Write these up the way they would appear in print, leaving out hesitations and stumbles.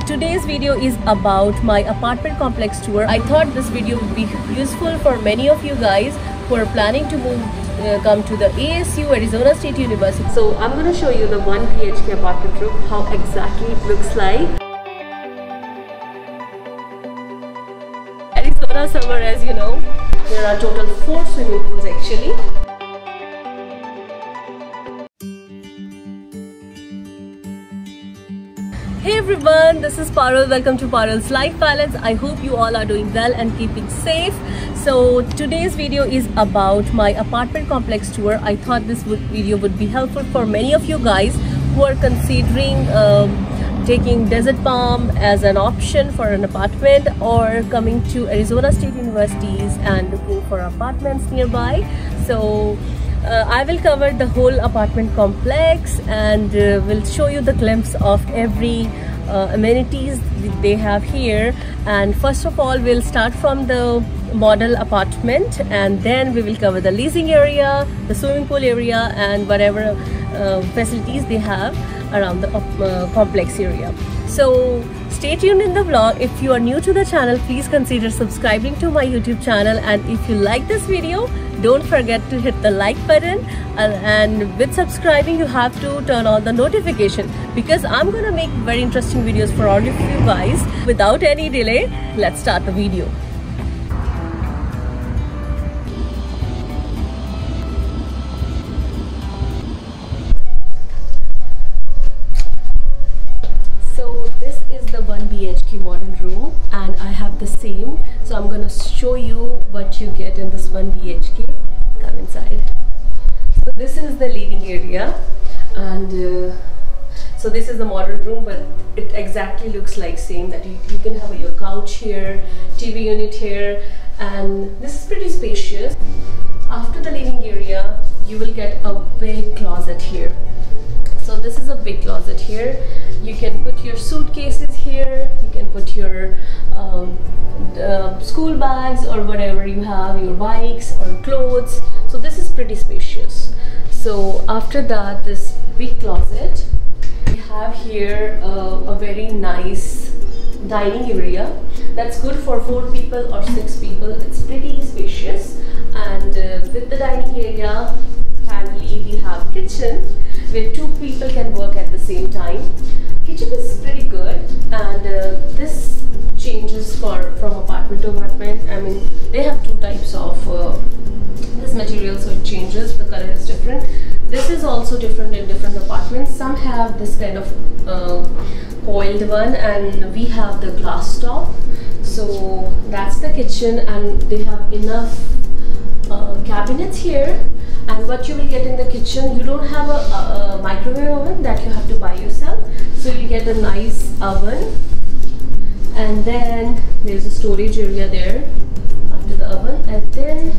today's video is about my apartment complex tour. I thought this video would be useful for many of you guys who are planning to come to the ASU, Arizona State University. So I'm going to show you the 1 BHK apartment room, how exactly it looks like. Arizona summer, as you know, there are total 4 swimming pools actually. Hey everyone, this is Parul. Welcome to Parul's Life Balance. I hope you all are doing well and keeping safe. So today's video is about my apartment complex tour. I thought this video would be helpful for many of you guys who are considering taking Desert Palm as an option for an apartment, or coming to Arizona State Universities and looking for apartments nearby. So I will cover the whole apartment complex and will show you the glimpse of every amenities they have here. And first of all, we'll start from the model apartment, and then we will cover the leasing area, the swimming pool area, and whatever facilities they have around the complex area. So stay tuned in the vlog. If you are new to the channel, please consider subscribing to my YouTube channel, and if you like this video, don't forget to hit the like button, and with subscribing you have to turn on the notification, because I'm gonna make very interesting videos for all of you guys. Without any delay, let's start the video. So this is the 1 BHK model room, and I have the same. So I'm gonna show you what you get in this 1 BHK. Come inside. So this is the living area, and so this is the model room, but it exactly looks like same, that you can have your couch here, TV unit here, and this is pretty spacious. After the living area, you will get a big closet here. So this is a big closet here. You can put your suitcases here, you can put your school bags or whatever you have, your bikes or clothes. So this is pretty spacious. So after that, this big closet, we have here a very nice dining area that's good for 4 people or 6 people. It's pretty spacious, and with the dining area, finally we have kitchen where 2 people can work at the same time. Kitchen is pretty good, and this changes from apartment to apartment. I mean, they have 2 types of this material, so it changes. The color is different. This is also different in different apartments. Some have this kind of coiled one, and we have the glass top. So that's the kitchen, and they have enough cabinets here. And what you will get in the kitchen, you don't have a microwave oven that you have to buy yourself. So you get a nice oven, and then there's a storage area there after the oven, and then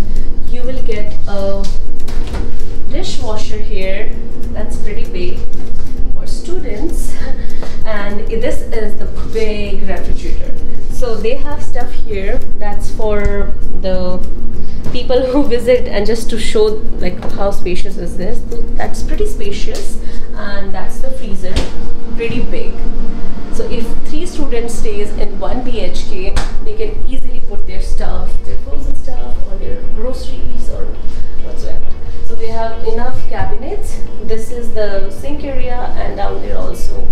you will get a dishwasher here that's pretty big for students, and this is the big refrigerator. So they have stuff here that's for the people who visit, and just to show like how spacious is this. That's pretty spacious, and that's the freezer, pretty big. So if 3 students stays in 1 BHK, they can easily put their stuff, their frozen stuff, or their groceries or whatsoever. So they have enough cabinets. This is the sink area, and down there also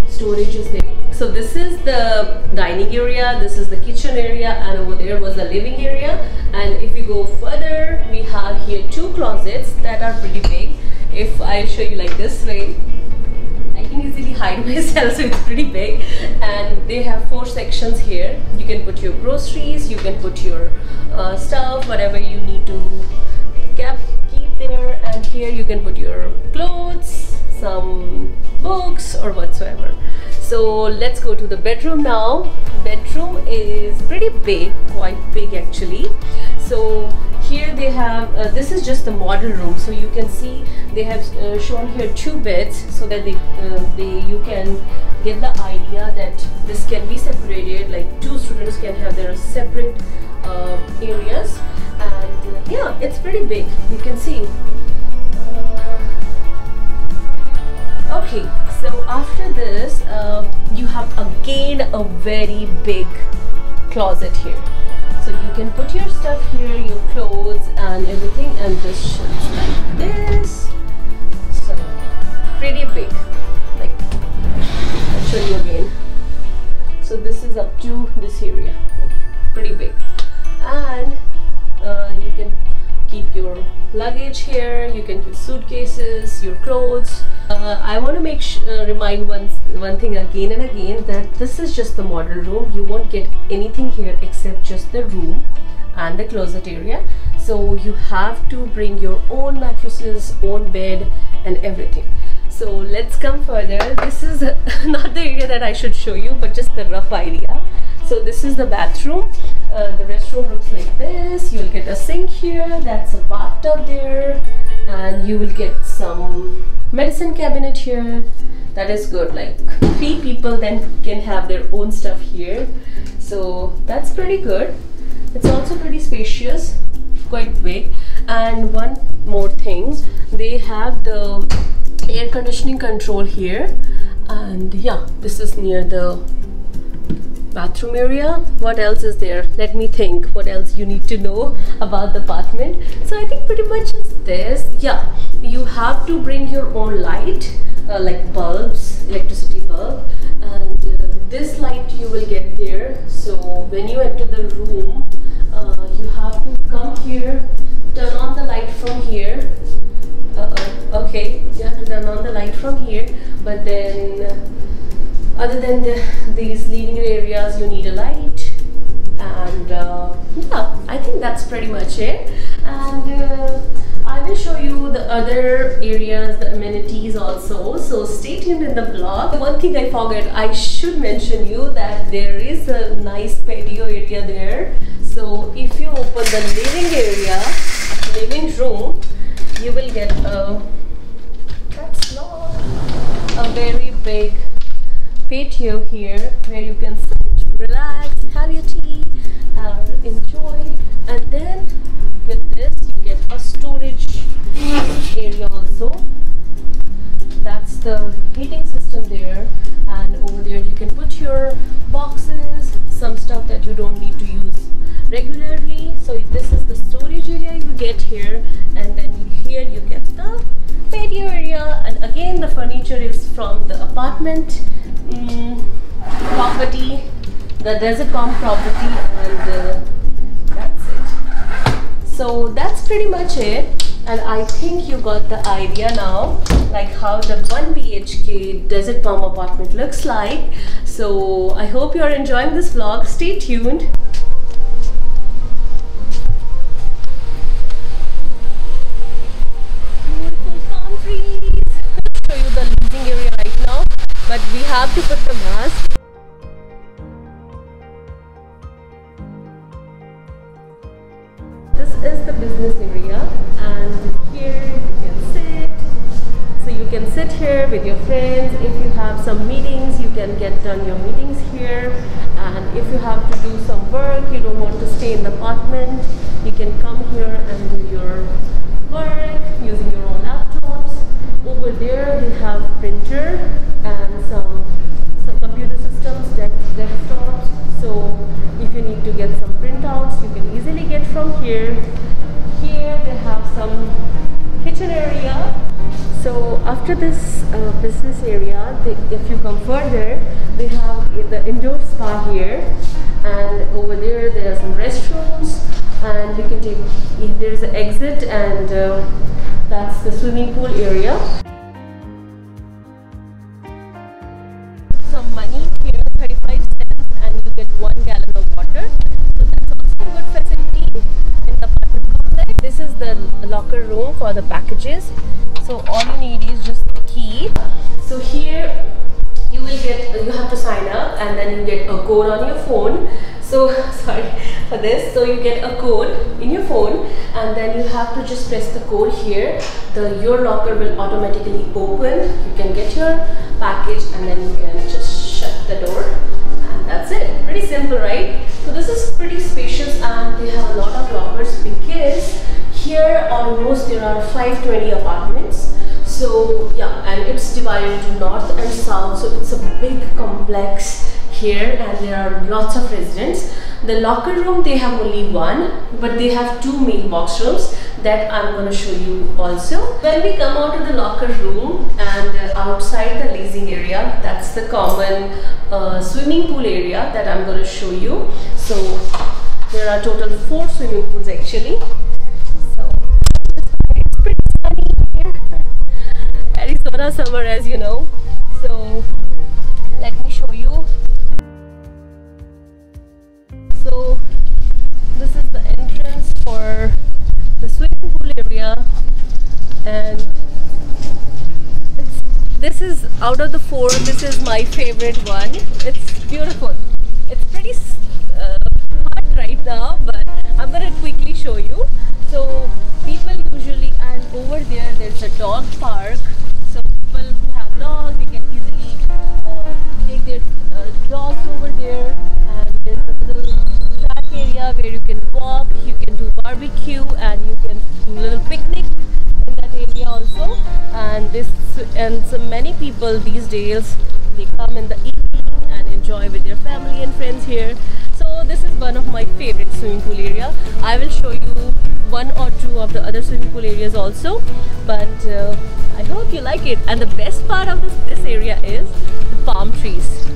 storage is there. So this is the dining area, this is the kitchen area, and over there was the living area. And if you go further, we have here 2 closets that are pretty big. If I show you like this way, I can easily hide myself, so it's pretty big. And they have 4 sections here. You can put your groceries, you can put your stuff, whatever you need to keep there. And here you can put your clothes, some books or whatsoever. So let's go to the bedroom now. Bedroom is pretty big, quite big actually. So here they have, this is just the model room. So you can see they have shown here 2 beds, so that you can get the idea that this can be separated, like 2 students can have their separate areas. And yeah, it's pretty big, you can see. Okay, so after this you have again a very big closet here. So you can put your stuff here, your clothes and everything, and this shelves like this. So pretty big. Like, I'll show you again. So this is up to this area, like, pretty big. And you can keep your luggage here, you can keep suitcases, your clothes. I want to remind one thing again and again, that this is just the model room. You won't get anything here except just the room and the closet area. So you have to bring your own mattresses, own bed and everything. So let's come further. This is not the area that I should show you, but just the rough idea. So this is the bathroom. The restroom looks like this. You'll get a sink here, that's a bathtub there, and you will get some medicine cabinet here. That is good, like 3 people then can have their own stuff here. So that's pretty good. It's also pretty spacious, quite big. And one more thing, they have the air conditioning control here, and yeah, this is near the bathroom area. What else is there? Let me think what else you need to know about the apartment. So I think pretty much is this. Yeah, you have to bring your own light, like bulbs, electricity bulb, and this light you will get there. So when you enter the room, you have to come here, turn on the light from here. Okay, you have to turn on the light from here, but then other than these living areas, you need a light. And yeah, I think that's pretty much it. And I will show you the other areas, the amenities also, so stay tuned in the vlog. One thing I forgot, I should mention you that there is a nice patio area there. So if you open the living room, you will get a very big patio here where you can sit, relax, have your tea, enjoy. And then with this you get a storage area also. That's the heating system there, and over there you can put your boxes, some stuff that you don't need to use regularly. So this is the storage area you get here, and then here you get the patio area. And again, the furniture is from the apartment property, the Desert Palm property, and that's it. So that's pretty much it. And I think you got the idea now, like how the 1 BHK Desert Palm apartment looks like. So I hope you are enjoying this vlog. Stay tuned. Beautiful palm trees. I'll show you the living area right now, but we have to put the mask. This is the business area, and here you can sit. So you can sit here with your friends. If you have some meetings, you can get done your meetings here. And if you have to do some work, you don't want to stay in the apartment, you can come here and do your work using your own laptops. Over there they have printer and some computer systems, desktops. So if you need to get some printouts, you can easily get from here. Here they have some kitchen area. So after this business area, if you come further, they have the indoor spa here, and over there there are some restrooms, and you can take, there is an exit, and that's the swimming pool area. Some money here, 35 cents, and you get 1 gallon of water. So that's also a good facility in the apartment complex. This is the locker room for the packages. So all you need is just the key. So here you will get, you have to sign up, and then you get a code on your phone. So sorry for this. So you get a code in your phone, and then you have to just press the code here. Your locker will automatically open. You can get your package, and then you can just shut the door, and that's it. Pretty simple, right? So this is pretty spacious, and they have a lot of lockers because here almost there are 520 apartments. So yeah, and it's divided into north and south, so it's a big complex here, and there are lots of residents. The locker room, they have only one, but they have two mailbox rooms that I'm going to show you also. When we come out of the locker room and outside the leasing area, that's the common swimming pool area that I'm going to show you. So there are total 4 swimming pools actually. So it's pretty sunny here. Arizona summer, as you know. So let me show you. So this is the entrance for the swimming pool area, and this is out of the 4, this is my favorite one. It's beautiful. It's pretty hot right now, but I'm gonna quickly show you. So people usually, and over there's a dog park, so people who have dogs, they can easily take their dogs over there, and there's a little track area where you can walk, you can do barbecue, and you can do a little picnic in that area also. And so many people these days, they come in the evening and enjoy with their family and friends here. So this is one of my favorite swimming pool area. I will show you 1 or 2 of the other swimming pool areas also, but I hope you like it. And the best part of this area is the palm trees.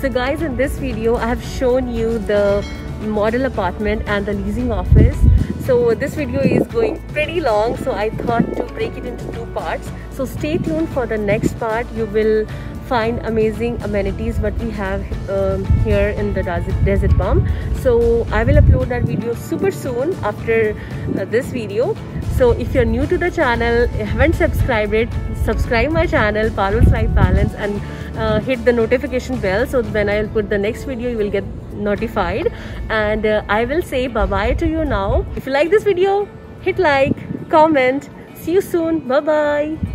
So guys, in this video I have shown you the model apartment and the leasing office. So this video is going pretty long, so I thought to break it into 2 parts. So stay tuned for the next part. You will find amazing amenities what we have here in the Desert Palm. So I will upload that video super soon after this video. So if you're new to the channel, haven't subscribed it, subscribe my channel Parul's Life Balance, and hit the notification bell, so when I'll put the next video you will get notified. And I will say bye bye to you now. If you like this video, hit like, comment. See you soon. Bye bye.